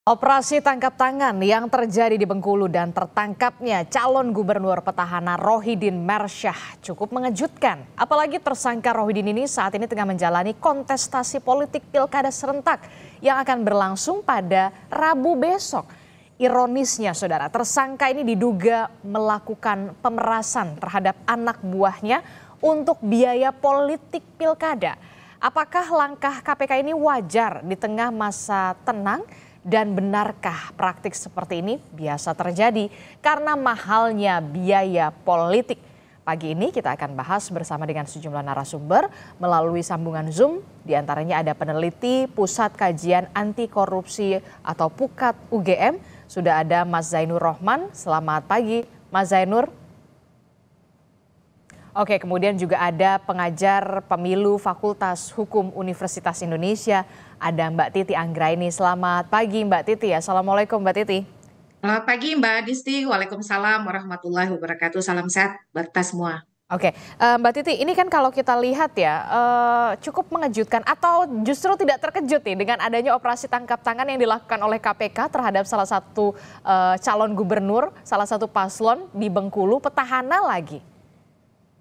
Operasi tangkap tangan yang terjadi di Bengkulu dan tertangkapnya calon gubernur petahana Rohidin Mersyah cukup mengejutkan. Apalagi tersangka Rohidin ini saat ini tengah menjalani kontestasi politik pilkada serentak yang akan berlangsung pada Rabu besok. Ironisnya saudara, tersangka ini diduga melakukan pemerasan terhadap anak buahnya untuk biaya politik pilkada. Apakah langkah KPK ini wajar di tengah masa tenang? Dan benarkah praktik seperti ini biasa terjadi karena mahalnya biaya politik? Pagi ini kita akan bahas bersama dengan sejumlah narasumber melalui sambungan Zoom. Di antaranya ada peneliti Pusat Kajian Anti Korupsi atau PUKAT UGM. Sudah ada Mas Zainur Rohman. Selamat pagi Mas Zainur. Oke, kemudian juga ada pengajar pemilu Fakultas Hukum Universitas Indonesia, ada Mbak Titi Anggraini. Selamat pagi Mbak Titi. Assalamualaikum Mbak Titi. Selamat pagi Mbak Disti, Waalaikumsalam warahmatullahi wabarakatuh. Salam sehat buat kita semua. Oke, Mbak Titi, ini kan kalau kita lihat ya cukup mengejutkan atau justru tidak terkejut nih dengan adanya operasi tangkap tangan yang dilakukan oleh KPK terhadap salah satu calon gubernur, salah satu paslon di Bengkulu, petahana lagi.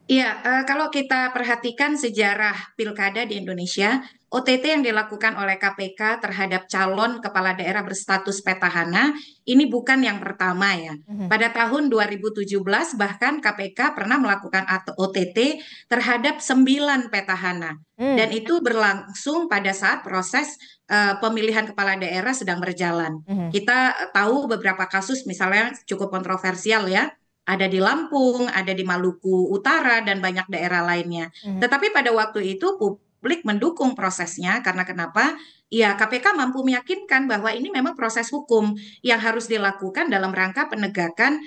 Iya, kalau kita perhatikan sejarah pilkada di Indonesia, OTT yang dilakukan oleh KPK terhadap calon kepala daerah berstatus petahana ini bukan yang pertama ya. Pada tahun 2017 bahkan KPK pernah melakukan OTT terhadap 9 petahana. Dan itu berlangsung pada saat proses pemilihan kepala daerah sedang berjalan. Kita tahu beberapa kasus misalnya cukup kontroversial ya. Ada di Lampung, ada di Maluku Utara, dan banyak daerah lainnya. Tetapi pada waktu itu publik mendukung prosesnya karena kenapa? Ya KPK mampu meyakinkan bahwa ini memang proses hukum yang harus dilakukan dalam rangka penegakan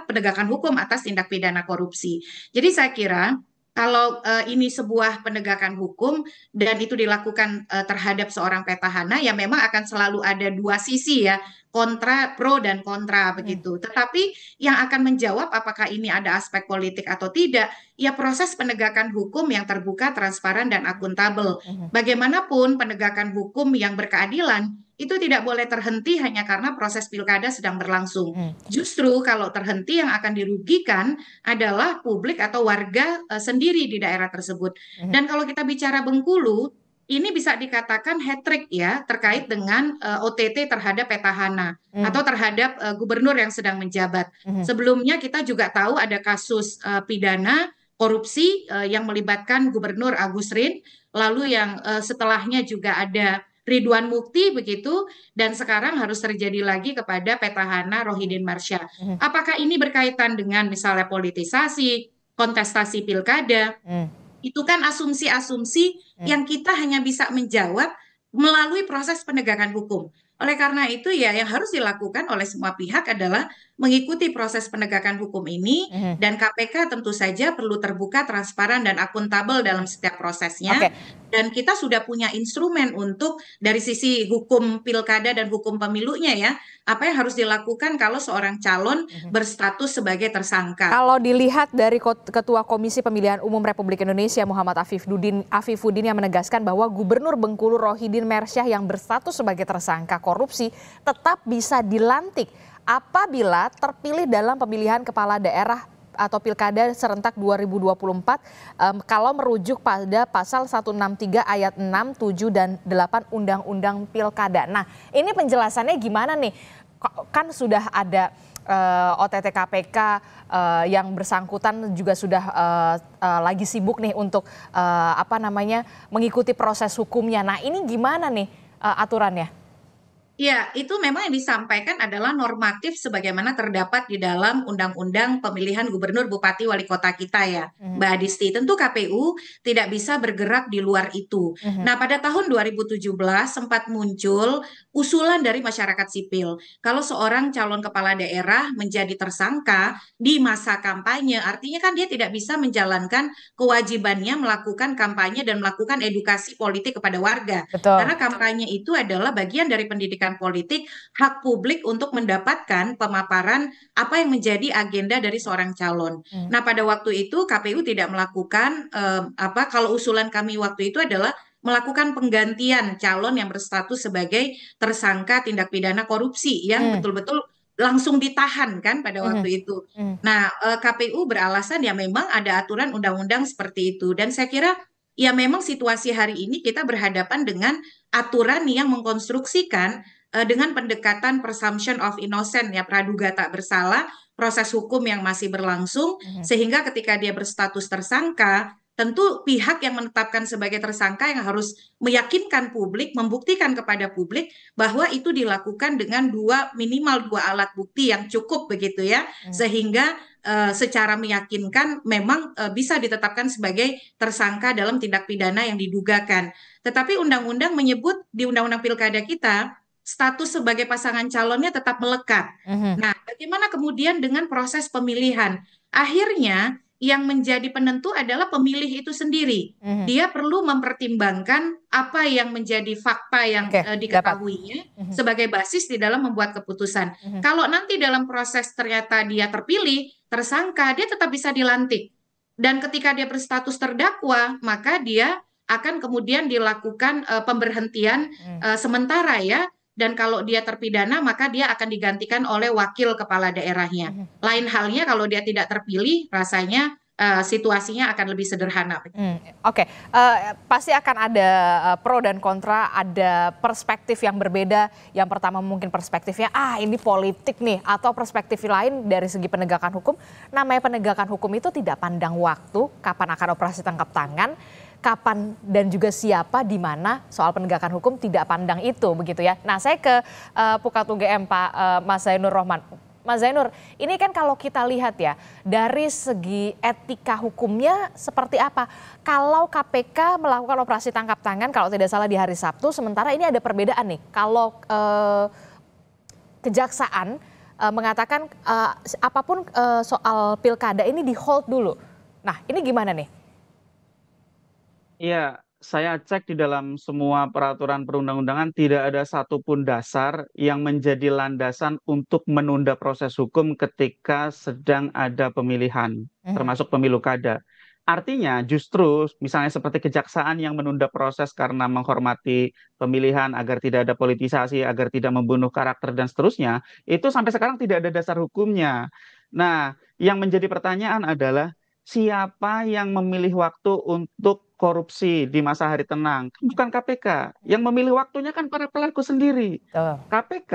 penegakan hukum atas tindak pidana korupsi. Jadi saya kira kalau ini sebuah penegakan hukum dan itu dilakukan terhadap seorang petahana, ya memang akan selalu ada dua sisi ya, kontra, pro dan kontra begitu. Tetapi yang akan menjawab apakah ini ada aspek politik atau tidak, ya proses penegakan hukum yang terbuka, transparan dan akuntabel. Bagaimanapun penegakan hukum yang berkeadilan itu tidak boleh terhenti hanya karena proses pilkada sedang berlangsung. Justru kalau terhenti yang akan dirugikan adalah publik atau warga sendiri di daerah tersebut. Dan kalau kita bicara Bengkulu, ini bisa dikatakan hat-trick ya terkait dengan OTT terhadap petahana atau terhadap gubernur yang sedang menjabat. Sebelumnya kita juga tahu ada kasus pidana korupsi yang melibatkan Gubernur Agus Rin, lalu yang setelahnya juga ada Ridwan Mukti begitu, dan sekarang harus terjadi lagi kepada petahana Rohidin Mersyah. Apakah ini berkaitan dengan misalnya politisasi, kontestasi pilkada? Itu kan asumsi-asumsi yang kita hanya bisa menjawab melalui proses penegakan hukum. Oleh karena itu ya yang harus dilakukan oleh semua pihak adalah mengikuti proses penegakan hukum ini, dan KPK tentu saja perlu terbuka, transparan dan akuntabel dalam setiap prosesnya. Oke. Dan kita sudah punya instrumen untuk dari sisi hukum pilkada dan hukum pemilunya ya, apa yang harus dilakukan kalau seorang calon berstatus sebagai tersangka. Kalau dilihat dari Ketua Komisi Pemilihan Umum Republik Indonesia Muhammad Afifuddin yang menegaskan bahwa Gubernur Bengkulu Rohidin Mersyah yang berstatus sebagai tersangka korupsi tetap bisa dilantik apabila terpilih dalam pemilihan kepala daerah atau pilkada serentak 2024 kalau merujuk pada pasal 163 ayat 6, 7 dan 8 Undang-Undang Pilkada. Nah, ini penjelasannya gimana nih? Kan sudah ada OTT KPK yang bersangkutan juga sudah lagi sibuk nih untuk mengikuti proses hukumnya. Nah, ini gimana nih aturannya? Ya, itu memang yang disampaikan adalah normatif sebagaimana terdapat di dalam Undang-Undang Pemilihan Gubernur, Bupati, Wali Kota kita ya, Mbak Adisti. Tentu KPU tidak bisa bergerak di luar itu. Nah, pada tahun 2017 sempat muncul usulan dari masyarakat sipil. Kalau seorang calon kepala daerah menjadi tersangka di masa kampanye, artinya kan dia tidak bisa menjalankan kewajibannya melakukan kampanye dan melakukan edukasi politik kepada warga. Betul. Karena kampanye itu adalah bagian dari pendidikan politik, hak publik untuk mendapatkan pemaparan apa yang menjadi agenda dari seorang calon. Nah, pada waktu itu KPU tidak melakukan kalau usulan kami waktu itu adalah melakukan penggantian calon yang berstatus sebagai tersangka tindak pidana korupsi yang Hmm, betul-betul langsung ditahan kan pada mhm, waktu itu. hmm, Nah, KPU beralasan ya memang ada aturan undang-undang seperti itu. Dan saya kira ya memang situasi hari ini kita berhadapan dengan aturan yang mengkonstruksikan dengan pendekatan presumption of innocent ya praduga tak bersalah, proses hukum yang masih berlangsung mhm, sehingga ketika dia berstatus tersangka, tentu pihak yang menetapkan sebagai tersangka yang harus meyakinkan publik, membuktikan kepada publik bahwa itu dilakukan dengan minimal dua alat bukti yang cukup begitu ya, hmm, sehingga secara meyakinkan memang bisa ditetapkan sebagai tersangka dalam tindak pidana yang didugakan. Tetapi undang-undang menyebut di undang-undang pilkada kita status sebagai pasangan calonnya tetap melekat. mhm, Nah, bagaimana kemudian dengan proses pemilihan? Akhirnya yang menjadi penentu adalah pemilih itu sendiri. mhm. Dia perlu mempertimbangkan apa yang menjadi fakta yang Oke, dapat. diketahuinya Mhm, sebagai basis di dalam membuat keputusan. mhm, Kalau nanti dalam proses ternyata dia terpilih, tersangka, dia tetap bisa dilantik. Dan ketika dia berstatus terdakwa, maka dia akan kemudian dilakukan pemberhentian mhm, sementara ya. Dan kalau dia terpidana, maka dia akan digantikan oleh wakil kepala daerahnya. mhm. Lain halnya kalau dia tidak terpilih, rasanya situasinya akan lebih sederhana. Oke, pasti akan ada pro dan kontra, ada perspektif yang berbeda. Yang pertama mungkin perspektifnya, ini politik nih, atau perspektif lain dari segi penegakan hukum. Namanya penegakan hukum itu tidak pandang waktu, kapan akan operasi tangkap tangan, kapan dan juga siapa di mana soal penegakan hukum tidak pandang itu begitu ya. Nah, saya ke Pukat UGM Pak Mas Zainur Rohman. Mas Zainur, ini kan kalau kita lihat ya, dari segi etika hukumnya seperti apa? Kalau KPK melakukan operasi tangkap tangan, kalau tidak salah di hari Sabtu, sementara ini ada perbedaan nih. Kalau kejaksaan mengatakan apapun soal pilkada ini di hold dulu. Nah, ini gimana nih? Iya, saya cek di dalam semua peraturan perundang-undangan tidak ada satupun dasar yang menjadi landasan untuk menunda proses hukum ketika sedang ada pemilihan, Mhm, termasuk pemilu kada. Artinya justru misalnya seperti kejaksaan yang menunda proses karena menghormati pemilihan agar tidak ada politisasi, agar tidak membunuh karakter dan seterusnya, itu sampai sekarang tidak ada dasar hukumnya. Nah, yang menjadi pertanyaan adalah siapa yang memilih waktu untuk korupsi di masa hari tenang? Kan bukan KPK. Yang memilih waktunya kan para pelaku sendiri. betul. KPK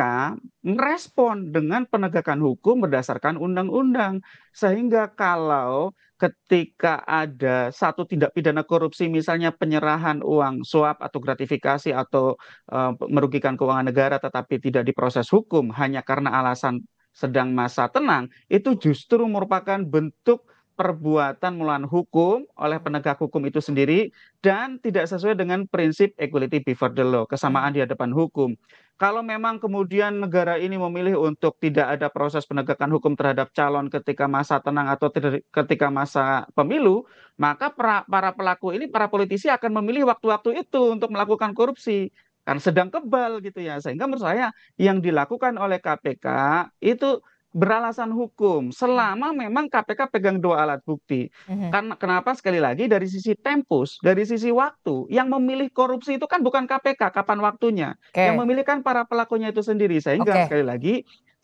merespon dengan penegakan hukum berdasarkan undang-undang. Sehingga kalau ketika ada satu tindak pidana korupsi, misalnya penyerahan uang suap atau gratifikasi atau merugikan keuangan negara tetapi tidak diproses hukum hanya karena alasan sedang masa tenang, itu justru merupakan bentuk perbuatan melawan hukum oleh penegak hukum itu sendiri dan tidak sesuai dengan prinsip equality before the law, kesamaan di hadapan hukum. Kalau memang kemudian negara ini memilih untuk tidak ada proses penegakan hukum terhadap calon ketika masa tenang atau ketika masa pemilu, maka para pelaku ini, para politisi akan memilih waktu-waktu itu untuk melakukan korupsi. Kan sedang kebal gitu ya. Sehingga menurut saya yang dilakukan oleh KPK itu beralasan hukum selama memang KPK pegang dua alat bukti. Mhm, Karena kenapa sekali lagi dari sisi tempus, dari sisi waktu, yang memilih korupsi itu kan bukan KPK kapan waktunya. Yang oke, memilih kan para pelakunya itu sendiri. Sehingga oke. sekali lagi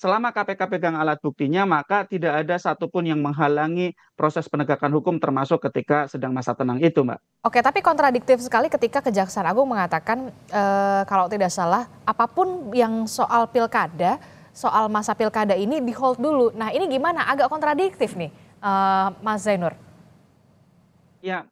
selama KPK pegang alat buktinya maka tidak ada satupun yang menghalangi proses penegakan hukum termasuk ketika sedang masa tenang itu, Mbak. Oke, tapi kontradiktif sekali ketika Kejaksaan Agung mengatakan kalau tidak salah apapun yang soal pilkada, soal masa pilkada ini di hold dulu. Nah, ini gimana? Agak kontradiktif nih, Mas Zainur. Ya,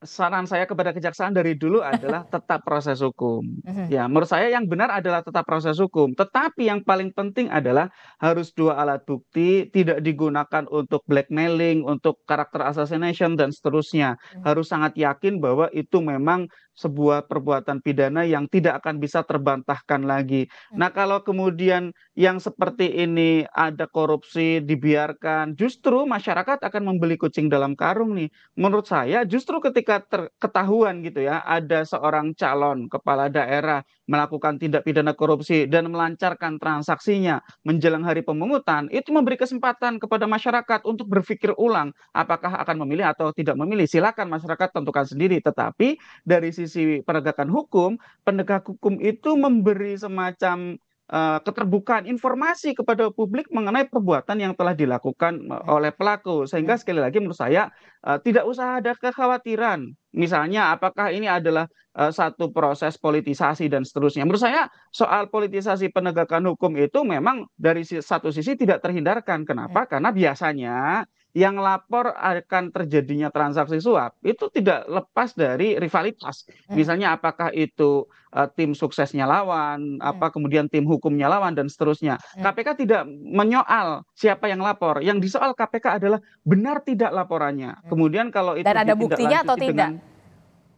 saran saya kepada kejaksaan dari dulu adalah tetap proses hukum. Mhm, Ya, menurut saya yang benar adalah tetap proses hukum. Tetapi yang paling penting adalah harus dua alat bukti, tidak digunakan untuk blackmailing, untuk karakter assassination, dan seterusnya. mhm, Harus sangat yakin bahwa itu memang sebuah perbuatan pidana yang tidak akan bisa terbantahkan lagi. mhm. Nah, kalau kemudian yang seperti ini ada korupsi, dibiarkan, justru masyarakat akan membeli kucing dalam karung nih. Menurut saya justru ketika ketahuan gitu ya, ada seorang calon kepala daerah melakukan tindak pidana korupsi dan melancarkan transaksinya menjelang hari pemungutan, itu memberi kesempatan kepada masyarakat untuk berpikir ulang apakah akan memilih atau tidak memilih. Silakan masyarakat tentukan sendiri. Tetapi dari sisi penegakan hukum, penegak hukum itu memberi semacam keterbukaan informasi kepada publik mengenai perbuatan yang telah dilakukan oleh pelaku. Sehingga sekali lagi menurut saya tidak usah ada kekhawatiran. Misalnya apakah ini adalah satu proses politisasi dan seterusnya. Menurut saya soal politisasi penegakan hukum itu memang dari satu sisi tidak terhindarkan. Kenapa? Karena biasanya yang lapor akan terjadinya transaksi suap itu tidak lepas dari rivalitas. Misalnya apakah itu tim suksesnya lawan, kemudian tim hukumnya lawan dan seterusnya. KPK tidak menyoal siapa yang lapor. Yang disoal KPK adalah benar tidak laporannya. Kemudian kalau itu Dan ada buktinya atau ditindaklanjuti tidak? dengan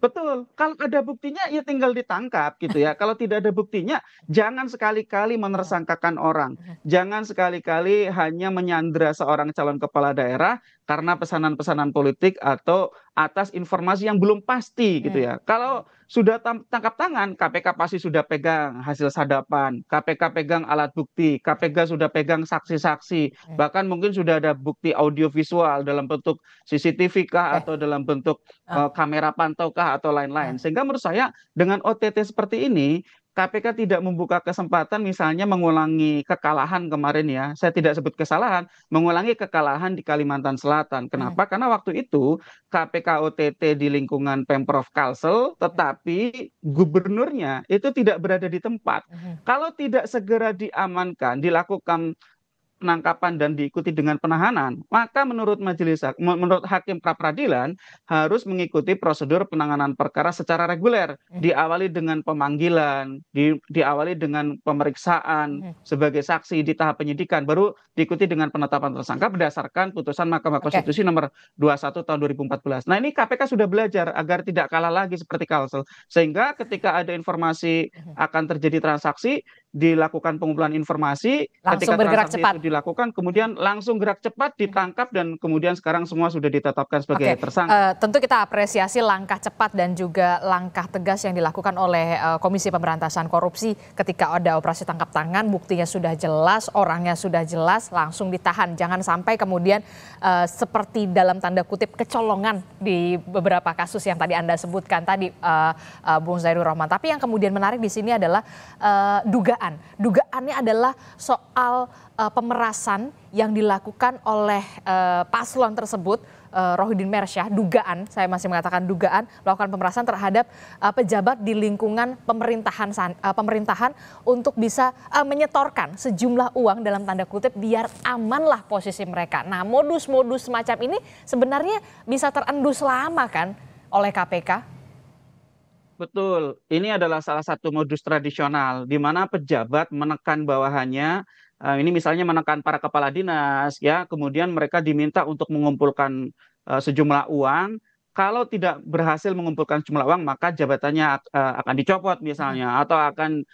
betul, kalau ada buktinya ya tinggal ditangkap gitu ya. Kalau tidak ada buktinya, jangan sekali-kali menersangkakan orang. Jangan sekali-kali hanya menyandra seorang calon kepala daerah karena pesanan-pesanan politik atau atas informasi yang belum pasti gitu ya. Kalau sudah tangkap tangan, KPK pasti sudah pegang hasil sadapan, KPK pegang alat bukti, KPK sudah pegang saksi-saksi, bahkan mungkin sudah ada bukti audiovisual dalam bentuk CCTV kah atau dalam bentuk kamera pantau kah atau lain-lain. Sehingga menurut saya dengan OTT seperti ini KPK tidak membuka kesempatan misalnya mengulangi kekalahan kemarin ya. Saya tidak sebut kesalahan, mengulangi kekalahan di Kalimantan Selatan. Kenapa? Karena waktu itu KPK OTT di lingkungan Pemprov Kalsel, tetapi gubernurnya itu tidak berada di tempat. Kalau tidak segera diamankan, dilakukan penangkapan dan diikuti dengan penahanan, maka menurut menurut hakim pra-peradilan harus mengikuti prosedur penanganan perkara secara reguler, diawali dengan pemanggilan, diawali dengan pemeriksaan sebagai saksi di tahap penyidikan, baru diikuti dengan penetapan tersangka berdasarkan putusan Mahkamah Konstitusi nomor 21 tahun 2014. Nah, ini KPK sudah belajar agar tidak kalah lagi seperti Kalsel, sehingga ketika ada informasi akan terjadi transaksi, dilakukan pengumpulan informasi, Langsung ketika bergerak transaksi cepat. itu dilakukan, kemudian langsung gerak cepat, ditangkap, dan kemudian sekarang semua sudah ditetapkan sebagai tersangka. Tentu kita apresiasi langkah cepat dan juga langkah tegas yang dilakukan oleh Komisi Pemberantasan Korupsi ketika ada operasi tangkap tangan, buktinya sudah jelas, orangnya sudah jelas, langsung ditahan. Jangan sampai kemudian seperti dalam tanda kutip kecolongan di beberapa kasus yang tadi Anda sebutkan tadi, Bung Zairul Rahman. Tapi yang kemudian menarik di sini adalah dugaan. Dugaannya adalah soal pemerasan yang dilakukan oleh paslon tersebut, Rohidin Mersyah. Dugaan, saya masih mengatakan dugaan, melakukan pemerasan terhadap pejabat di lingkungan pemerintahan untuk bisa menyetorkan sejumlah uang dalam tanda kutip biar amanlah posisi mereka. Nah, modus-modus semacam ini sebenarnya bisa terendus lama kan oleh KPK? Betul, ini adalah salah satu modus tradisional di mana pejabat menekan bawahannya, ini misalnya menekan para kepala dinas ya, kemudian mereka diminta untuk mengumpulkan sejumlah uang. Kalau tidak berhasil mengumpulkan sejumlah uang, maka jabatannya akan dicopot misalnya, atau akan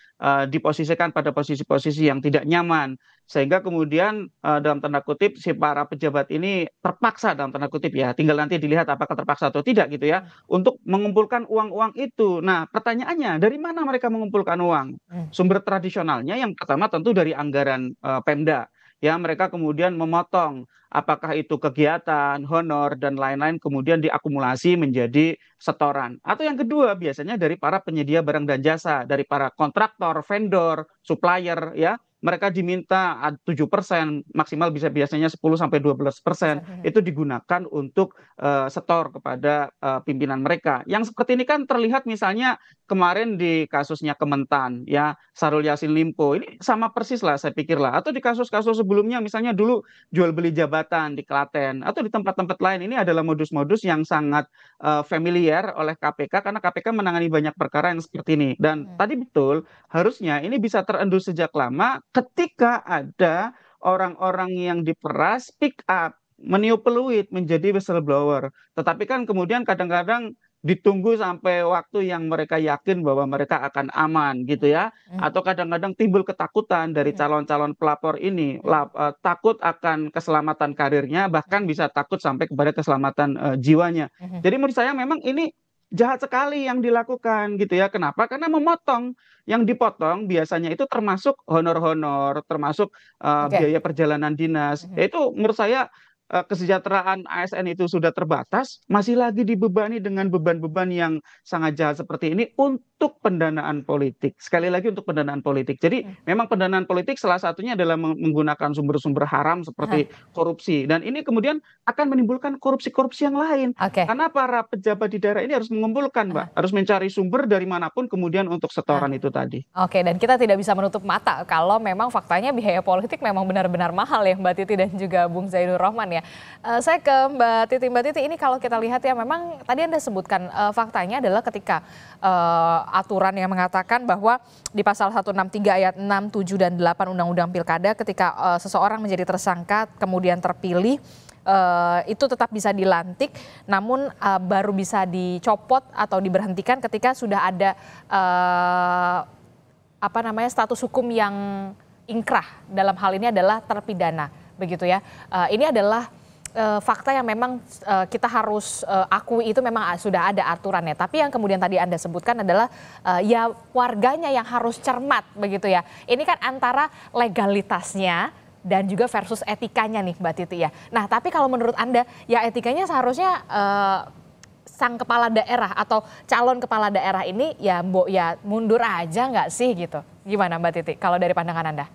diposisikan pada posisi-posisi yang tidak nyaman. Sehingga kemudian dalam tanda kutip si para pejabat ini terpaksa dalam tanda kutip ya, tinggal nanti dilihat apakah terpaksa atau tidak gitu ya, untuk mengumpulkan uang-uang itu. Nah, pertanyaannya dari mana mereka mengumpulkan uang? Sumber tradisionalnya yang pertama tentu dari anggaran Pemda. Ya, mereka kemudian memotong apakah itu kegiatan, honor, dan lain-lain kemudian diakumulasi menjadi setoran. Atau yang kedua biasanya dari para penyedia barang dan jasa, dari para kontraktor, vendor, supplier ya. Mereka diminta 7%, maksimal biasanya 10-12%, itu digunakan untuk setor kepada pimpinan mereka. Yang seperti ini kan terlihat misalnya kemarin di kasusnya Kementan, ya Syahrul Yassin Limpo, ini sama persis lah saya pikir lah. Atau di kasus-kasus sebelumnya misalnya dulu jual beli jabatan di Klaten, atau di tempat-tempat lain, ini adalah modus-modus yang sangat familiar oleh KPK, karena KPK menangani banyak perkara yang seperti ini. Dan tadi betul, harusnya ini bisa terendus sejak lama ketika ada orang-orang yang diperas pick up, meniup peluit menjadi whistleblower. Tetapi kan kemudian kadang-kadang ditunggu sampai waktu yang mereka yakin bahwa mereka akan aman gitu ya. Atau kadang-kadang timbul ketakutan dari calon-calon pelapor ini, takut akan keselamatan karirnya, bahkan bisa takut sampai kepada keselamatan jiwanya. Jadi menurut saya memang ini jahat sekali yang dilakukan gitu ya. Kenapa? Karena memotong. Yang dipotong biasanya itu termasuk honor-honor, termasuk Oke. biaya perjalanan dinas. Mhm. Itu menurut saya kesejahteraan ASN itu sudah terbatas, masih lagi dibebani dengan beban-beban yang sangat jahat seperti ini untuk pendanaan politik. Sekali lagi untuk pendanaan politik. Jadi Mhm. memang pendanaan politik salah satunya adalah menggunakan sumber-sumber haram seperti korupsi. Dan ini kemudian akan menimbulkan korupsi-korupsi yang lain. Oke. Karena para pejabat di daerah ini harus mengumpulkan, Mbak, harus mencari sumber dari manapun kemudian untuk setoran itu tadi. Oke, dan kita tidak bisa menutup mata kalau memang faktanya biaya politik memang benar-benar mahal ya Mbak Titi dan juga Bung Zainur Rohman ya. Saya ke Mbak Titi. Mbak Titi, ini kalau kita lihat ya memang tadi Anda sebutkan faktanya adalah ketika aturan yang mengatakan bahwa di pasal 163 ayat 6, 7, dan 8 Undang-Undang Pilkada ketika seseorang menjadi tersangka kemudian terpilih, itu tetap bisa dilantik, namun baru bisa dicopot atau diberhentikan ketika sudah ada status hukum yang ingkrah, dalam hal ini adalah terpidana, begitu ya. Ini adalah fakta yang memang kita harus akui, itu memang sudah ada aturannya. Tapi yang kemudian tadi Anda sebutkan adalah ya warganya yang harus cermat, begitu ya. Ini kan antara legalitasnya dan juga versus etikanya nih Mbak Titi ya. Nah, tapi kalau menurut Anda ya etikanya seharusnya sang kepala daerah atau calon kepala daerah ini ya mundur aja nggak sih gitu. Gimana Mbak Titi kalau dari pandangan Anda?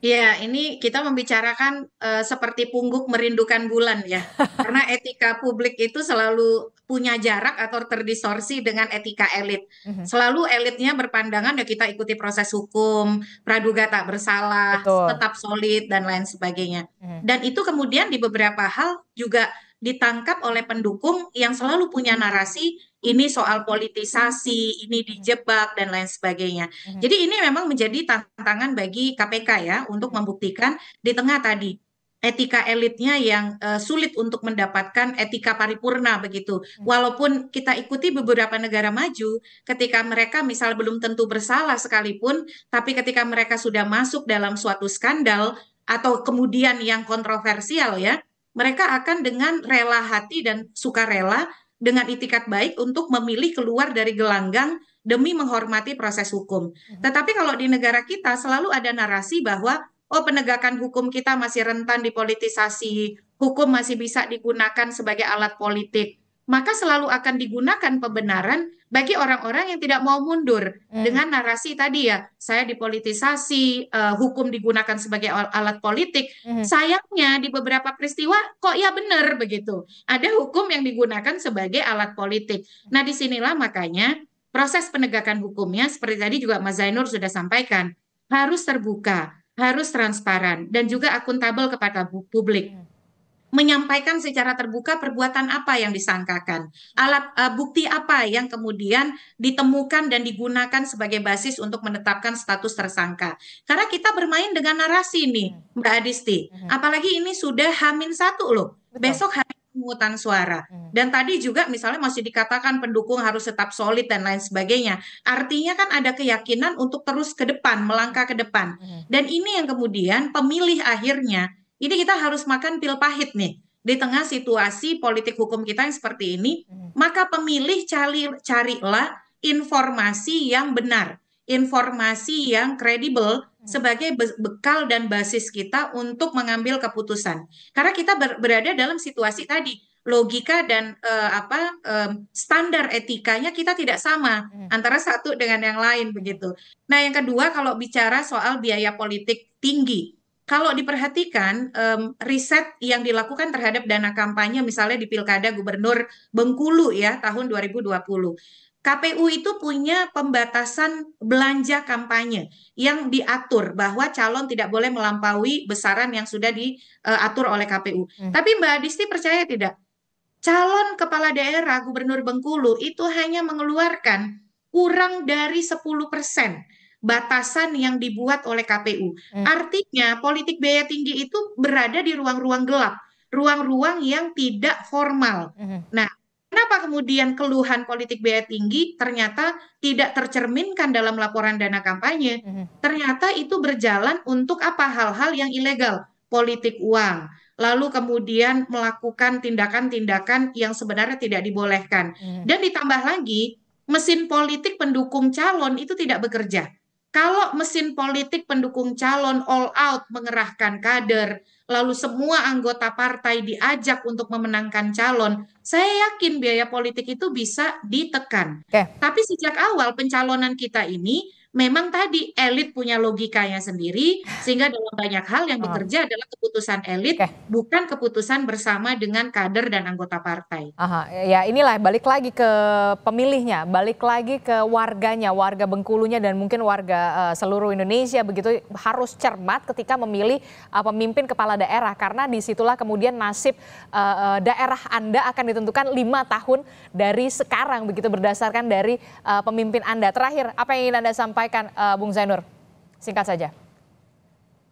Ya, ini kita membicarakan seperti pungguk merindukan bulan ya. Karena etika publik itu selalu punya jarak atau terdistorsi dengan etika elit. Mhm. Selalu elitnya berpandangan ya kita ikuti proses hukum, praduga tak bersalah, Betul. tetap solid dan lain sebagainya. Mhm. Dan itu kemudian di beberapa hal juga ditangkap oleh pendukung yang selalu punya narasi ini soal politisasi, ini dijebak dan lain sebagainya. Mhm. Jadi ini memang menjadi tantangan bagi KPK ya untuk membuktikan di tengah tadi etika elitnya yang sulit untuk mendapatkan etika paripurna begitu. Walaupun kita ikuti beberapa negara maju, ketika mereka misal belum tentu bersalah sekalipun, tapi ketika mereka sudah masuk dalam suatu skandal atau kemudian yang kontroversial ya, mereka akan dengan rela hati dan sukarela dengan itikat baik untuk memilih keluar dari gelanggang demi menghormati proses hukum. Tetapi kalau di negara kita selalu ada narasi bahwa oh penegakan hukum kita masih rentan dipolitisasi, hukum masih bisa digunakan sebagai alat politik. Maka selalu akan digunakan pembenaran bagi orang-orang yang tidak mau mundur dengan narasi tadi ya, saya dipolitisasi, hukum digunakan sebagai alat politik. Mhm. Sayangnya di beberapa peristiwa kok ya benar begitu. Ada hukum yang digunakan sebagai alat politik. Nah disinilah makanya proses penegakan hukumnya seperti tadi juga Mas Zainur sudah sampaikan, harus terbuka, harus transparan, dan juga akuntabel kepada publik. Menyampaikan secara terbuka perbuatan apa yang disangkakan, bukti apa yang kemudian ditemukan dan digunakan sebagai basis untuk menetapkan status tersangka. Karena kita bermain dengan narasi nih, Mbak Adisti. Apalagi ini sudah H-1 loh, Betul. besok hari pemungutan suara. Dan tadi juga misalnya masih dikatakan pendukung harus tetap solid dan lain sebagainya. Artinya kan ada keyakinan untuk terus ke depan, melangkah ke depan. Dan ini yang kemudian pemilih akhirnya ini kita harus makan pil pahit nih. Di tengah situasi politik hukum kita yang seperti ini, maka pemilih carilah informasi yang benar, informasi yang kredibel sebagai bekal dan basis kita untuk mengambil keputusan. Karena kita berada dalam situasi tadi, logika dan standar etikanya kita tidak sama antara satu dengan yang lain begitu. Nah, yang kedua kalau bicara soal biaya politik tinggi, kalau diperhatikan riset yang dilakukan terhadap dana kampanye misalnya di Pilkada Gubernur Bengkulu ya tahun 2020. KPU itu punya pembatasan belanja kampanye yang diatur bahwa calon tidak boleh melampaui besaran yang sudah diatur oleh KPU. Tapi Mbak Adisti percaya tidak? Calon kepala daerah Gubernur Bengkulu itu hanya mengeluarkan kurang dari 10% batasan yang dibuat oleh KPU. Artinya politik biaya tinggi itu berada di ruang-ruang gelap, ruang-ruang yang tidak formal. Nah, kenapa kemudian keluhan politik biaya tinggi ternyata tidak tercerminkan dalam laporan dana kampanye? Ternyata itu berjalan untuk apa? Hal-hal yang ilegal, politik uang, lalu kemudian melakukan tindakan-tindakan yang sebenarnya tidak dibolehkan. Dan ditambah lagi, mesin politik pendukung calon itu tidak bekerja. Kalau mesin politik pendukung calon all out mengerahkan kader, lalu semua anggota partai diajak untuk memenangkan calon, saya yakin biaya politik itu bisa ditekan. Tapi sejak awal pencalonan kita ini, memang tadi elit punya logikanya sendiri, sehingga dalam banyak hal yang bekerja adalah keputusan elit, bukan keputusan bersama dengan kader dan anggota partai. Ya inilah balik lagi ke pemilihnya, balik lagi ke warganya, warga Bengkulunya dan mungkin warga seluruh Indonesia begitu harus cermat ketika memilih pemimpin kepala daerah, karena disitulah kemudian nasib daerah Anda akan ditentukan 5 tahun dari sekarang begitu berdasarkan dari pemimpin Anda. Terakhir, apa yang ingin Anda sampaikan, Bung Zainur? Singkat saja.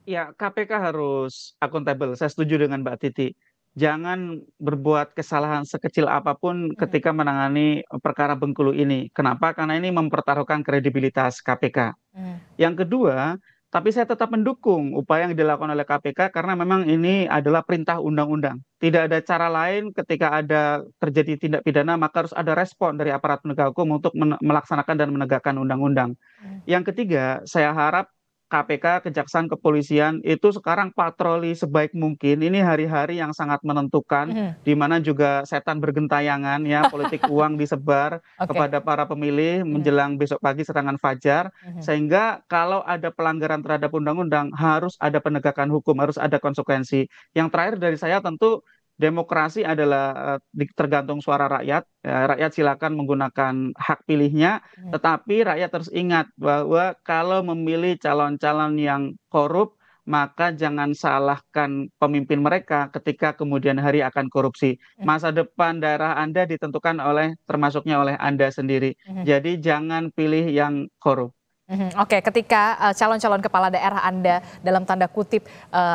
Ya, KPK harus akuntabel. Saya setuju dengan Mbak Titi. Jangan berbuat kesalahan sekecil apapun ketika menangani perkara Bengkulu ini. Kenapa? Karena ini mempertaruhkan kredibilitas KPK. Yang kedua, tapi saya tetap mendukung upaya yang dilakukan oleh KPK karena memang ini adalah perintah undang-undang. Tidak ada cara lain ketika ada terjadi tindak pidana, maka harus ada respon dari aparat penegak hukum untuk melaksanakan dan menegakkan undang-undang. Yang ketiga, saya harap KPK, Kejaksaan, Kepolisian itu sekarang patroli sebaik mungkin. Ini hari-hari yang sangat menentukan, di mana juga setan bergentayangan, ya, politik uang disebar kepada para pemilih menjelang besok pagi serangan fajar, sehingga kalau ada pelanggaran terhadap undang-undang harus ada penegakan hukum, harus ada konsekuensi. Yang terakhir dari saya tentu demokrasi adalah tergantung suara rakyat. Rakyat silakan menggunakan hak pilihnya, tetapi rakyat harus ingat bahwa kalau memilih calon-calon yang korup, maka jangan salahkan pemimpin mereka ketika kemudian hari akan korupsi. Masa depan daerah Anda ditentukan termasuknya oleh Anda sendiri. Jadi jangan pilih yang korup. Oke, ketika calon-calon kepala daerah Anda dalam tanda kutip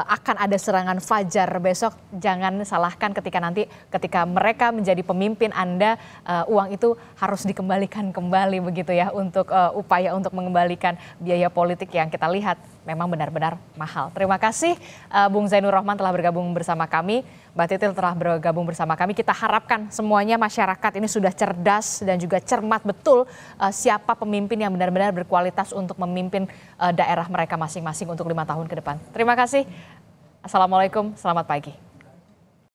akan ada serangan fajar besok, jangan salahkan ketika mereka menjadi pemimpin Anda, uang itu harus dikembalikan kembali begitu ya untuk upaya untuk mengembalikan biaya politik yang kita lihat memang benar-benar mahal. Terima kasih Bung Zainur Rohman telah bergabung bersama kami, Mbak Titil telah bergabung bersama kami. Kita harapkan semuanya masyarakat ini sudah cerdas dan juga cermat betul siapa pemimpin yang benar-benar berkualitas untuk memimpin daerah mereka masing-masing untuk 5 tahun ke depan. Terima kasih. Assalamualaikum, selamat pagi.